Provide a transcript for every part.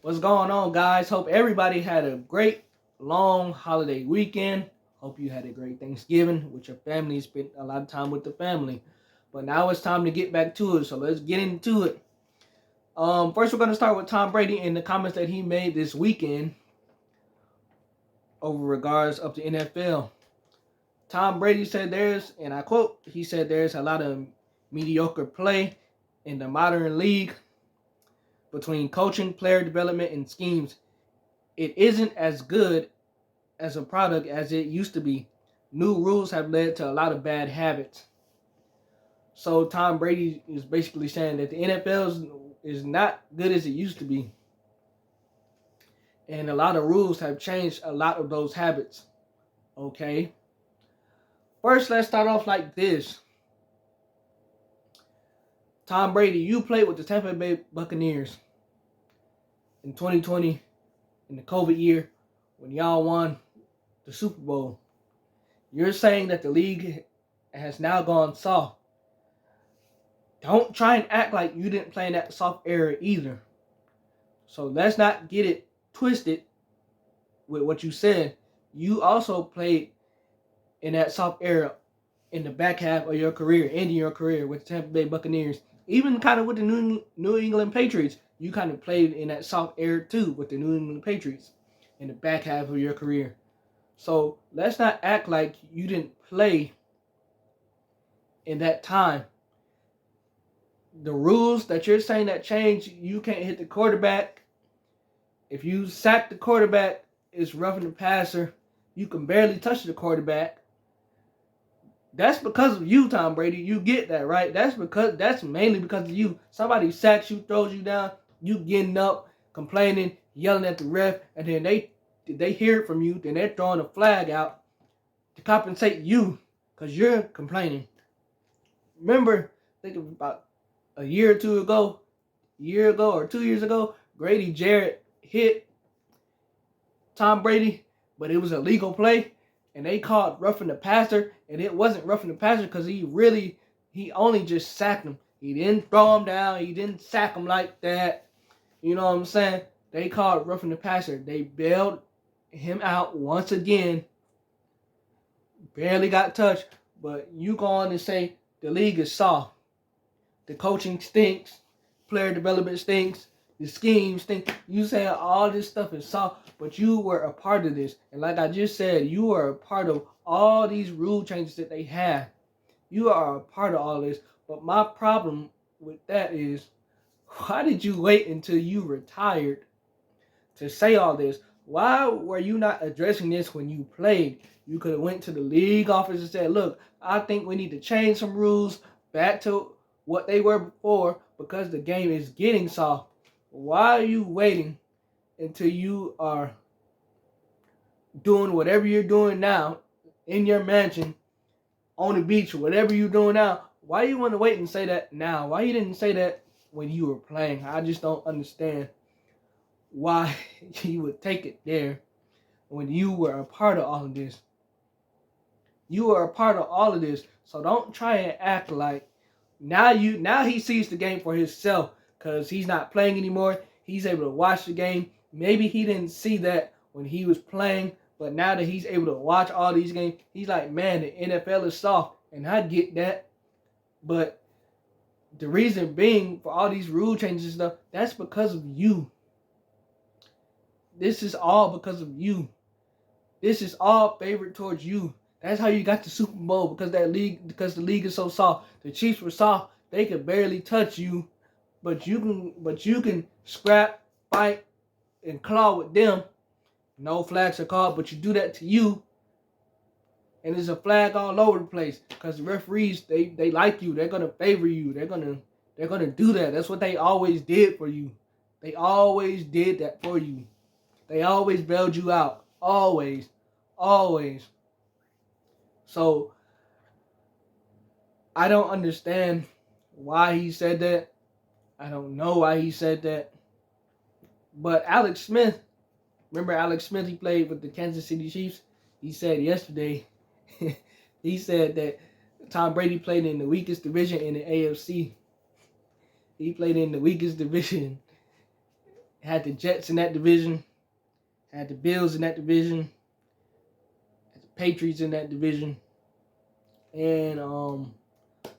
What's going on, guys? Hope everybody had a great long holiday weekend. Hope you had a great Thanksgiving with your family. Spent a lot of time with the family. But now it's time to get back to it. So let's get into it. First, we're going to start with Tom Brady and the comments that he made this weekend over regards of the NFL. Tom Brady said and I quote, he said there's a lot of mediocre play in the modern league between coaching, player development, and schemes. It isn't as good as a product as it used to be. New rules have led to a lot of bad habits. So Tom Brady is basically saying that the NFL is not good as it used to be. And a lot of rules have changed a lot of those habits. Okay. First, let's start off like this. Tom Brady, you played with the Tampa Bay Buccaneers in 2020 in the COVID year when y'all won the Super Bowl. You're saying that the league has now gone soft. Don't try and act like you didn't play in that soft era either. So let's not get it twisted with what you said. You also played in that soft era in the back half of your career, ending your career with the Tampa Bay Buccaneers. Even kind of with the New England Patriots, you kind of played in that soft era too with the New England Patriots in the back half of your career. So let's not act like you didn't play in that time. The rules that you're saying that changed, you can't hit the quarterback. If you sack the quarterback, it's roughing the passer. You can barely touch the quarterback. That's because of you, Tom Brady. You get that, right? That's mainly because of you. Somebody sacks you, throws you down, you getting up, complaining, yelling at the ref, and then they hear it from you, then they're throwing a flag out to compensate you because you're complaining. Remember, think about a year or 2 ago, or 2 years ago, Grady Jarrett hit Tom Brady, but it was a legal play, and they called roughing the passer, and it wasn't roughing the passer because he only just sacked him. He didn't throw him down. He didn't sack him like that. You know what I'm saying? They called roughing the passer. They bailed him out once again. Barely got touched, but you go on and say the league is soft. The coaching stinks. Player development stinks. The scheme stinks. You saying all this stuff is soft, but you were a part of this. And like I just said, you are a part of all these rule changes that they have. You are a part of all this. But my problem with that is, why did you wait until you retired to say all this? Why were you not addressing this when you played? You could have went to the league office and said, look, I think we need to change some rules back to what they were before because the game is getting soft. Why are you waiting until you are doing whatever you're doing now in your mansion, on the beach, whatever you're doing now? Why you want to wait and say that now? Why you didn't say that when you were playing? I just don't understand why you would take it there when you were a part of all of this. You were a part of all of this. So don't try and act like now he sees the game for himself because he's not playing anymore. He's able to watch the game. Maybe he didn't see that when he was playing, but now that he's able to watch all these games, he's like, man, the NFL is soft. And I get that. But the reason being for all these rule changes and stuff, that's because of you. This is all because of you. This is all favored towards you. That's how you got the Super Bowl, because the league is so soft. The Chiefs were soft. They could barely touch you. But you can scrap, fight, and claw with them. No flags are called, but you do that to you. And there's a flag all over the place. Because the referees, they like you. They're gonna favor you. They're gonna do that. That's what they always did for you. They always did that for you. They always bailed you out. Always. Always. So, I don't understand why he said that. I don't know why he said that. But Alex Smith, remember Alex Smith, he played with the Kansas City Chiefs? He said yesterday, he said that Tom Brady played in the weakest division in the AFC. He played in the weakest division. Had the Jets in that division. Had the Bills in that division. Had the Patriots in that division. And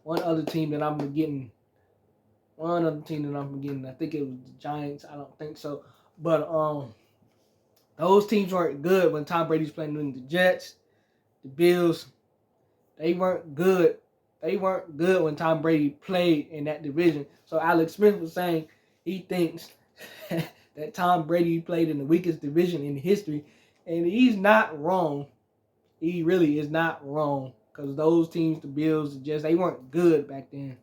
one other team that I'm forgetting. I think it was the Giants. I don't think so. But those teams weren't good when Tom Brady's playing. The Jets, the Bills, they weren't good. They weren't good when Tom Brady played in that division. So Alex Smith was saying he thinks that Tom Brady played in the weakest division in history. And he's not wrong. He really is not wrong. Because those teams, the Bills, the Jets, they weren't good back then.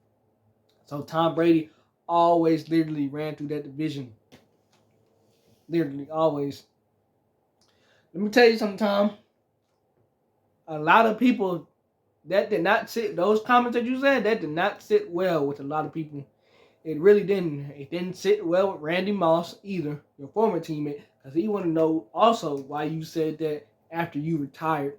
So Tom Brady always literally ran through that division. Literally, always. Let me tell you something, Tom. A lot of people, that did not sit, those comments that you said, that did not sit well with a lot of people. It really didn't. It didn't sit well with Randy Moss either, your former teammate, because he wanted to know also why you said that after you retired.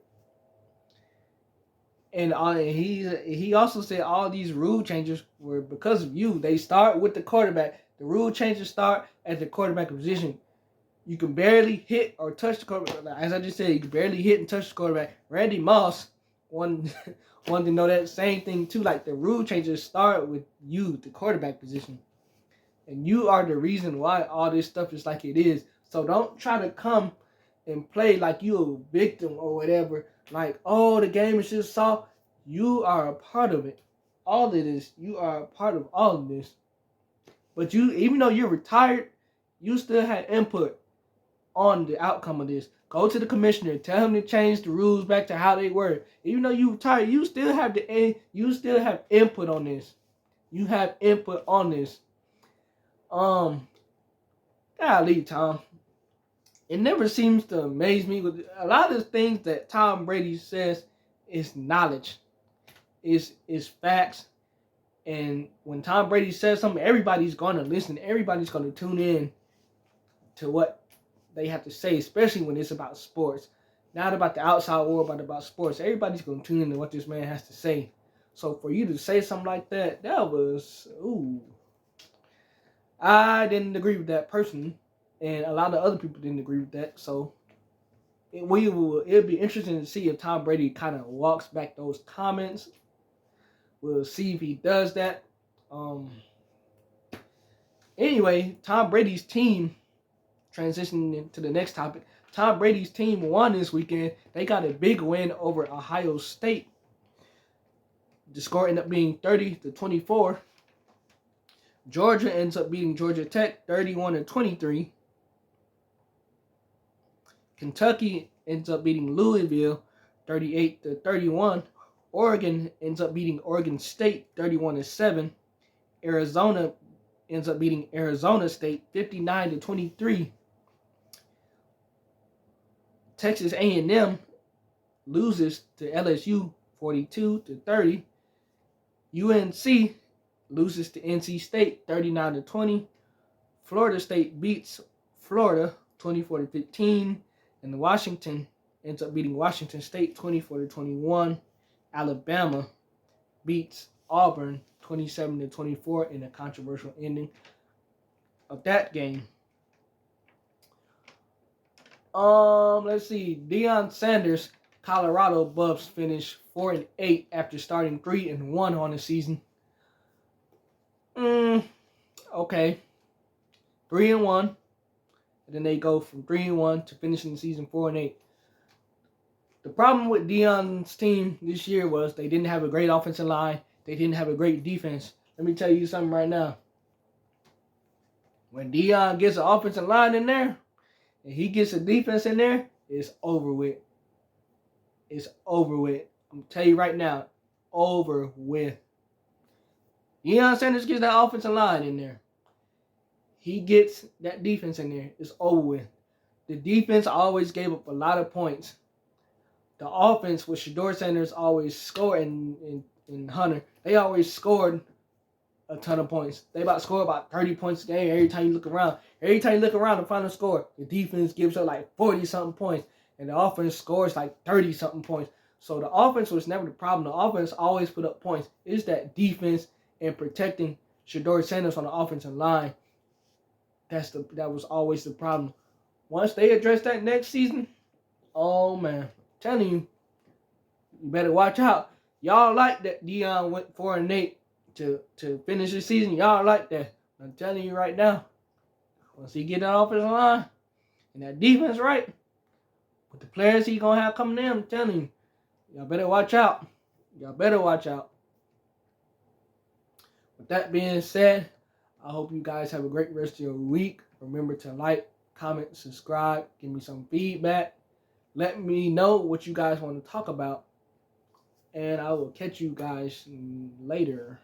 And he also said all these rule changes were because of you. They start with the quarterback. The rule changes start at the quarterback position. You can barely hit or touch the quarterback. As I just said, you can barely hit and touch the quarterback. Randy Moss wanted to know that same thing too. Like the rule changes start with you, the quarterback position. And you are the reason why all this stuff is like it is. So don't try to come and play like you're a victim or whatever. Like, oh, the game is just soft. You are a part of it. All of this. You are a part of all of this. But you, even though you're retired, you still had input on the outcome of this. Go to the commissioner. Tell him to change the rules back to how they were. Even though you retired, you still have input on this. You have input on this. Golly, Tom. It never seems to amaze me with a lot of the things that Tom Brady says is knowledge, is facts. And when Tom Brady says something, everybody's going to listen. Everybody's going to tune in to what they have to say, especially when it's about sports. Not about the outside world, but about sports. Everybody's going to tune in to what this man has to say. So for you to say something like that, that was, ooh. I didn't agree with that person. And a lot of other people didn't agree with that. So it'll be interesting to see if Tom Brady kind of walks back those comments. We'll see if he does that. Anyway, Tom Brady's team, transitioning to the next topic. Tom Brady's team won this weekend. They got a big win over Ohio State. The score ended up being 30-24. Georgia ends up beating Georgia Tech 31-23. Kentucky ends up beating Louisville 38-31. Oregon ends up beating Oregon State 31-7. Arizona ends up beating Arizona State 59-23. Texas A&M loses to LSU 42-30. UNC loses to NC State 39-20. Florida State beats Florida 24-15. And Washington ends up beating Washington State 24-21. Alabama beats Auburn 27-24 in a controversial ending of that game. Let's see. Deion Sanders, Colorado Buffs finished 4-8 after starting 3-1 on the season. Okay. 3-1. And then they go from 3-1 to finishing the season 4-8. The problem with Deion's team this year was they didn't have a great offensive line. They didn't have a great defense. Let me tell you something right now. When Deion gets an offensive line in there, and he gets a defense in there, it's over with. It's over with. I'm telling you right now, over with. Deion Sanders gets that offensive line in there. He gets that defense in there. It's over with. The defense always gave up a lot of points. The offense with Shedeur Sanders always scored and Hunter. They always scored a ton of points. They about to score about 30 points a game every time you look around. Every time you look around, the final score, the defense gives up like 40-something points. And the offense scores like 30-something points. So the offense was never the problem. The offense always put up points. It's that defense and protecting Shedeur Sanders on the offensive line That was always the problem. Once they address that next season, oh man, I'm telling you, you better watch out. Y'all like that Deion went 4-8 to finish the season. Y'all like that. I'm telling you right now. Once he get that offensive line and that defense right, with the players he gonna have coming in, I'm telling you, y'all better watch out. Y'all better watch out. With that being said, I hope you guys have a great rest of your week. Remember to like, comment, subscribe, give me some feedback. Let me know what you guys want to talk about. And I will catch you guys later.